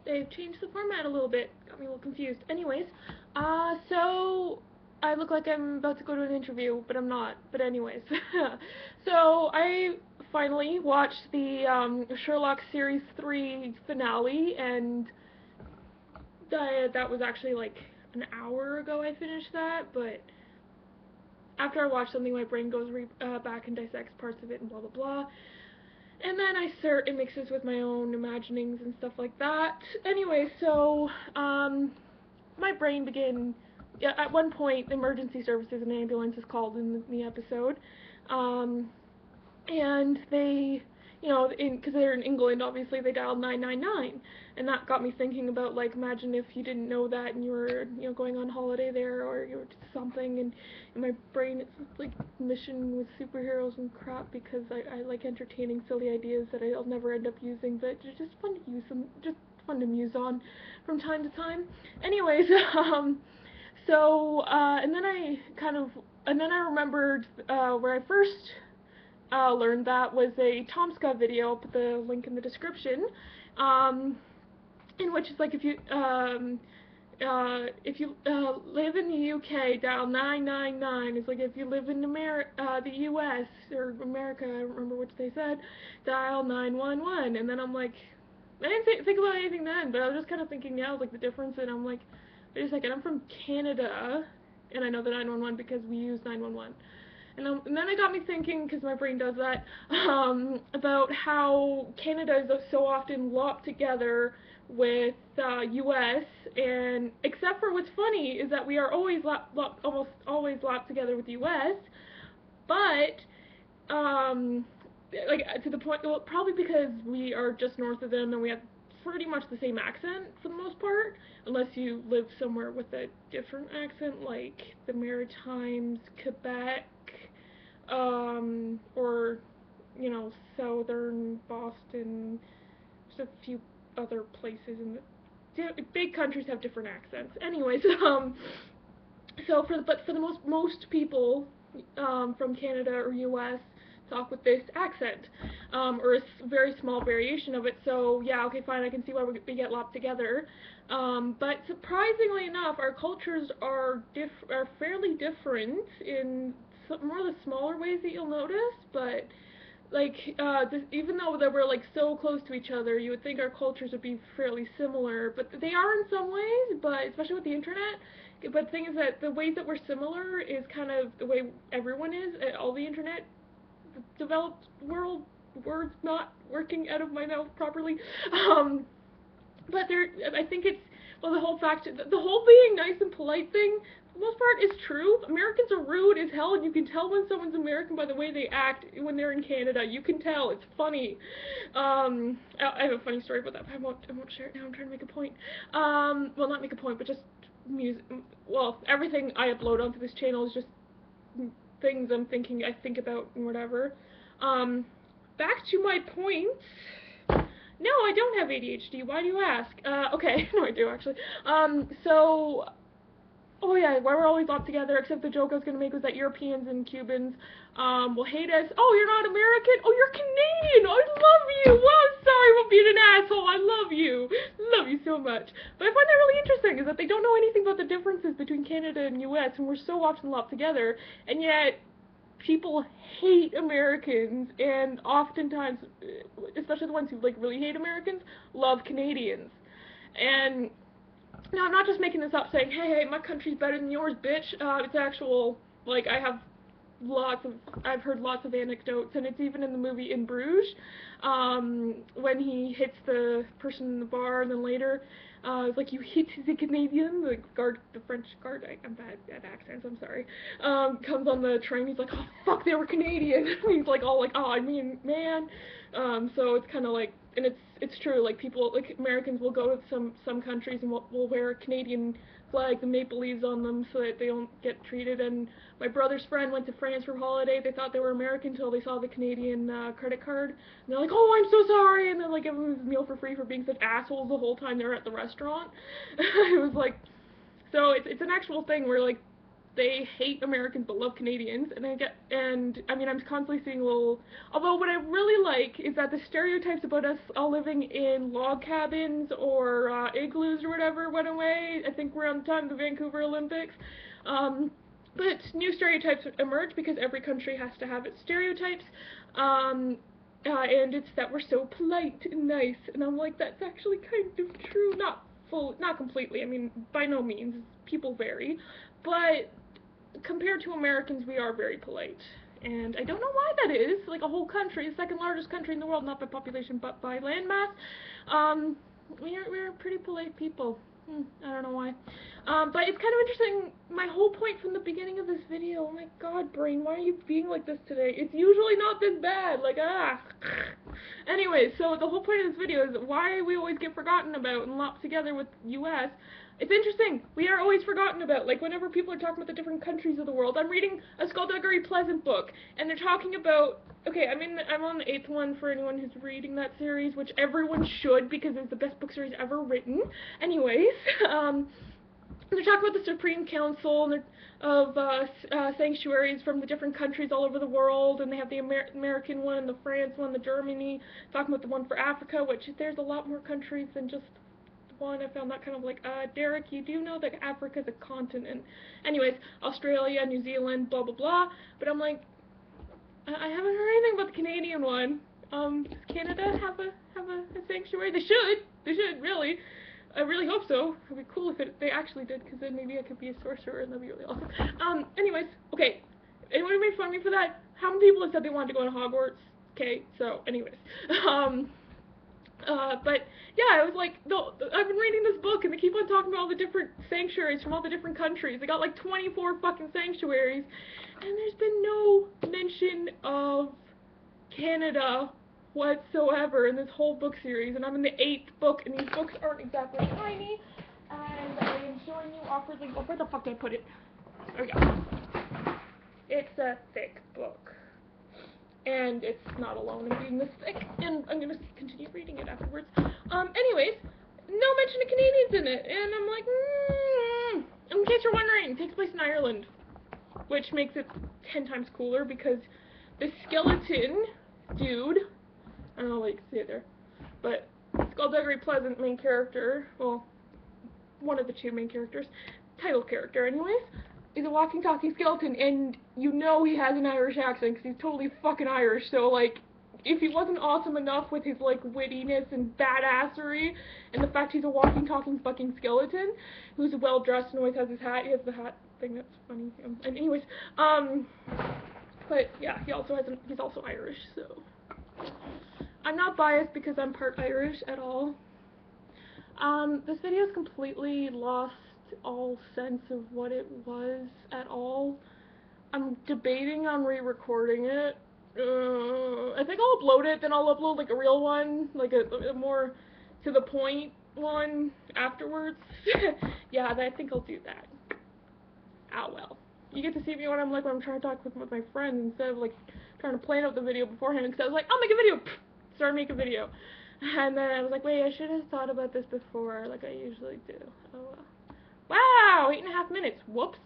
they've changed the format a little bit. Got me a little confused. Anyways, so I look like I'm about to go to an interview, but I'm not. But anyways, so I finally watched the Sherlock Series 3 finale, and that was actually like an hour ago I finished that, but after I watch something, my brain goes back and dissects parts of it and blah blah blah. And then it mixes with my own imaginings and stuff like that. Anyway, so my brain began. Yeah, at one point, emergency services and ambulance is called in the episode, um, and they, because they're in England, obviously they dialed 999, and that got me thinking about, like, imagine if you didn't know that and you were, going on holiday there, or you were just something, and in my brain it's like mission with superheroes and crap, because I like entertaining silly ideas that I'll never end up using, but they're just fun to use them, just fun to muse on from time to time. Anyways, and then I remembered where I first learned that was a Tomska video. I'll put the link in the description. In which it's like if you live in the UK, dial 999. It's like if you live in the US or America, I don't remember which they said, dial 911. And then I'm like, I didn't think about anything then, but I was just kind of thinking now, like the difference, and I'm like, wait a second, I'm from Canada, and I know the 911 because we use 911. And then it got me thinking, because my brain does that, about how Canada is so often locked together with U.S. and except for what's funny is that we are always almost always locked together with the U.S. But like to the point, well, probably because we are just north of them and we have pretty much the same accent for the most part, unless you live somewhere with a different accent, like the Maritimes, Quebec, or southern Boston. There's a few other places in the big countries have different accents. Anyways, but for the most people from Canada or U.S. talk with this accent, or a very small variation of it. So yeah, okay, fine, I can see why we get locked together. But surprisingly enough, our cultures are fairly different in more of the smaller ways that you'll notice, but like even though they were like so close to each other, you would think our cultures would be fairly similar, but they are in some ways, but especially with the internet. But the thing is that the ways that we're similar is kind of the way everyone is. All the internet developed world words not working out of my mouth properly. But I think it's, well, the whole being nice and polite thing, for the most part, is true. Americans are rude as hell, and you can tell when someone's American by the way they act when they're in Canada. You can tell. It's funny. I have a funny story about that, but I won't share it now. I'm trying to make a point. Well, not make a point, but just music. Well, everything I upload onto this channel is just things I think about and whatever. Back to my point. No, I don't have ADHD. Why do you ask? Okay, no, I do actually. Oh yeah, why we're always locked together, except the joke I was gonna make was that Europeans and Cubans, will hate us. Oh, you're not American? Oh, you're Canadian! I love you! Well, I'm sorry for being an asshole, I love you! Love you so much. But I find that really interesting, is that they don't know anything about the differences between Canada and US, and we're so often locked together, and yet people hate Americans, and oftentimes, especially the ones who like really hate Americans, love Canadians. And now I'm not just making this up saying, hey, my country's better than yours, bitch. It's actual, like, I've heard lots of anecdotes, and it's even in the movie In Bruges, when he hits the person in the bar, and then later, it's like, you hit the Canadian, the French guard, I'm bad at accents, I'm sorry, comes on the train, he's like, oh, fuck, they were Canadian, he's like, all like, oh, I mean, man, so it's kind of like, and it's true, like, people, like, Americans will go to some countries and will wear a Canadian flag, the maple leaves on them, so that they don't get treated. And my brother's friend went to France for holiday. They thought they were American until they saw the Canadian credit card, and they're like, oh, I'm so sorry, and then like giving them his meal for free for being such assholes the whole time they were at the restaurant. It was like, so it's an actual thing where, like, they hate Americans but love Canadians, and I mean, I'm constantly seeing little, although what I really like is that the stereotypes about us all living in log cabins or igloos or whatever went away, I think around the time of the Vancouver Olympics. But new stereotypes emerge because every country has to have its stereotypes, and it's that we're so polite and nice, and I'm like, that's actually kind of true, not completely, I mean, by no means, people vary, but compared to Americans, we are very polite, and I don't know why that is. Like, a whole country, the second largest country in the world, not by population, but by landmass, we're pretty polite people. I don't know why. But it's kind of interesting, my whole point from the beginning of this video, oh my god, brain, why are you being like this today? It's usually not this bad, like, Anyways, so the whole point of this video is why we always get forgotten about and lopped together with U.S. It's interesting, we are always forgotten about, like, whenever people are talking about the different countries of the world. I'm reading a Skullduggery Pleasant book, and they're talking about, okay, I'm on the 8th one for anyone who's reading that series, which everyone should, because it's the best book series ever written. Anyways, they're talking about the Supreme Council of sanctuaries from the different countries all over the world, and they have the American one, the France one, the Germany, talking about the one for Africa, which there's a lot more countries than just one. I found that kind of like, Derek, you do know that Africa's a continent. Anyways, Australia, New Zealand, blah blah blah, but I'm like, I haven't heard anything about the Canadian one. Does Canada have a sanctuary? They should, really. I really hope so. It would be cool if they actually did, because then maybe I could be a sorcerer, and that'd be really awesome. Anyways, okay, anyone made fun of me for that? How many people have said they wanted to go to Hogwarts? Okay, so, anyways, but, yeah, I was like, no, I've been reading this book, and they keep on talking about all the different sanctuaries from all the different countries. They got, like, 24 fucking sanctuaries, and there's been no mention of Canada whatsoever in this whole book series, and I'm in the 8th book, and these books aren't exactly tiny, and I am showing you awkwardly, oh, where the fuck did I put it? There we go. It's a thick book. And it's not alone in being this thick, and I'm gonna continue reading it afterwards. Anyways, no mention of Canadians in it, and I'm like, in case you're wondering, it takes place in Ireland, which makes it 10 times cooler, because the skeleton dude, I don't know what you can see it there, but Skullduggery Pleasant main character, well, one of the two main characters, title character anyways, is a walking, talking skeleton, and you know he has an Irish accent, because he's totally fucking Irish, so, like, if he wasn't awesome enough with his, like, wittiness and badassery, and the fact he's a walking, talking fucking skeleton, who's well-dressed and always has his hat, he has the hat thing that's funny, and anyways, but, yeah, he's also Irish, so, I'm not biased because I'm part Irish at all. This video's completely lost all sense of what it was at all. I'm debating on re-recording it. I think I'll upload it, then I'll upload like a real one, like a more to the point one afterwards. Yeah, I think I'll do that. Ah well. You get to see me when I'm trying to talk with my friends instead of like trying to plan out the video beforehand, because I was like, I'll make a video! Start making a video. And then I was like, wait, I should have thought about this before, like I usually do. Oh well. Wow, 8.5 minutes. Whoops.